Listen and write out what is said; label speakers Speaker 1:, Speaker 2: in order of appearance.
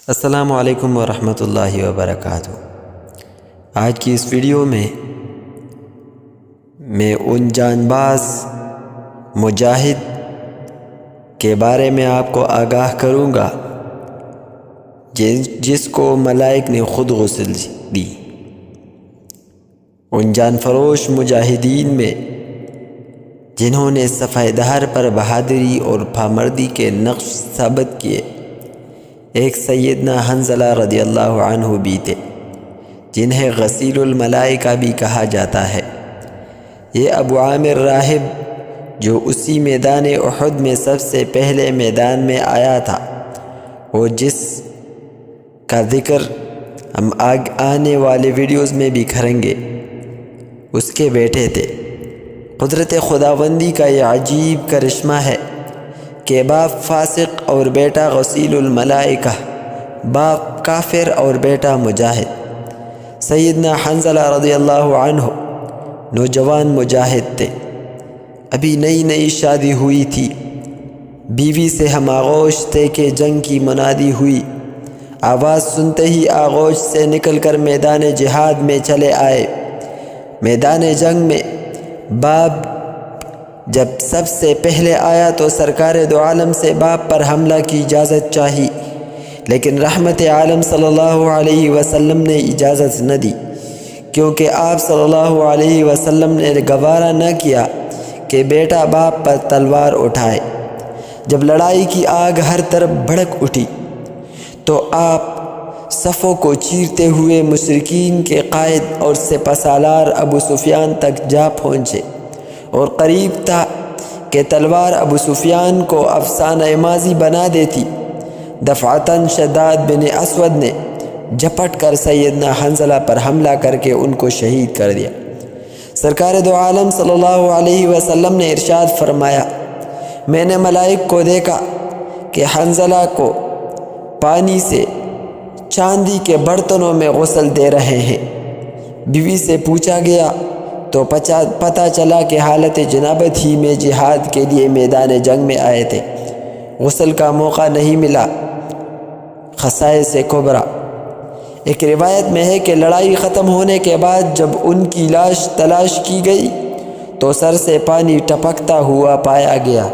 Speaker 1: السلام علیکم ورحمۃ اللہ وبرکاتہ۔ آج کی اس ویڈیو میں ان جان باز مجاہد کے بارے میں آپ کو آگاہ کروں گا جس کو ملائک نے خود غسل دی۔ ان جان فروش مجاہدین میں جنہوں نے صفحہ دہر پر بہادری اور پامردی کے نقش ثابت کیے، ایک سیدنا حنظلہ رضی اللہ عنہ بھی تھے، جنہیں غسیل الملائکہ بھی کہا جاتا ہے۔ یہ ابو عامر راہب جو اسی میدان احد میں سب سے پہلے میدان میں آیا تھا، اور جس کا ذکر ہم آنے والے ویڈیوز میں بھی کریں گے، اس کے بیٹے تھے۔ قدرت خداوندی کا یہ عجیب کرشمہ ہے کہ باپ فاسق اور بیٹا غسیل الملائکہ، باپ کافر اور بیٹا مجاہد۔ سیدنا حنظلہ رضی اللہ عنہ نوجوان مجاہد تھے، ابھی نئی شادی ہوئی تھی، بیوی سے ہم آغوش تھے کہ جنگ کی منادی ہوئی۔ آواز سنتے ہی آغوش سے نکل کر میدان جہاد میں چلے آئے۔ میدان جنگ میں باپ جب سب سے پہلے آیا تو سرکار دو عالم سے باپ پر حملہ کی اجازت چاہی، لیکن رحمت عالم صلی اللہ علیہ وسلم نے اجازت نہ دی، کیونکہ آپ صلی اللہ علیہ وسلم نے گوارا نہ کیا کہ بیٹا باپ پر تلوار اٹھائے۔ جب لڑائی کی آگ ہر طرف بھڑک اٹھی تو آپ صفوں کو چیرتے ہوئے مشرکین کے قائد اور سپہ سالار ابو سفیان تک جا پہنچے، اور قریب تھا کہ تلوار ابو سفیان کو افسانہ ماضی بنا دیتی۔ دفعتاً شداد بن اسود نے جھپٹ کر سیدنا حنظلہ پر حملہ کر کے ان کو شہید کر دیا۔ سرکار دو عالم صلی اللہ علیہ وسلم نے ارشاد فرمایا، میں نے ملائک کو دیکھا کہ حنظلہ کو پانی سے چاندی کے برتنوں میں غسل دے رہے ہیں۔ بیوی سے پوچھا گیا تو پتہ چلا کہ حالت جنابت ہی میں جہاد کے لیے میدان جنگ میں آئے تھے، غسل کا موقع نہیں ملا۔ خصائص کبریٰ۔ ایک روایت میں ہے کہ لڑائی ختم ہونے کے بعد جب ان کی لاش تلاش کی گئی تو سر سے پانی ٹپکتا ہوا پایا گیا۔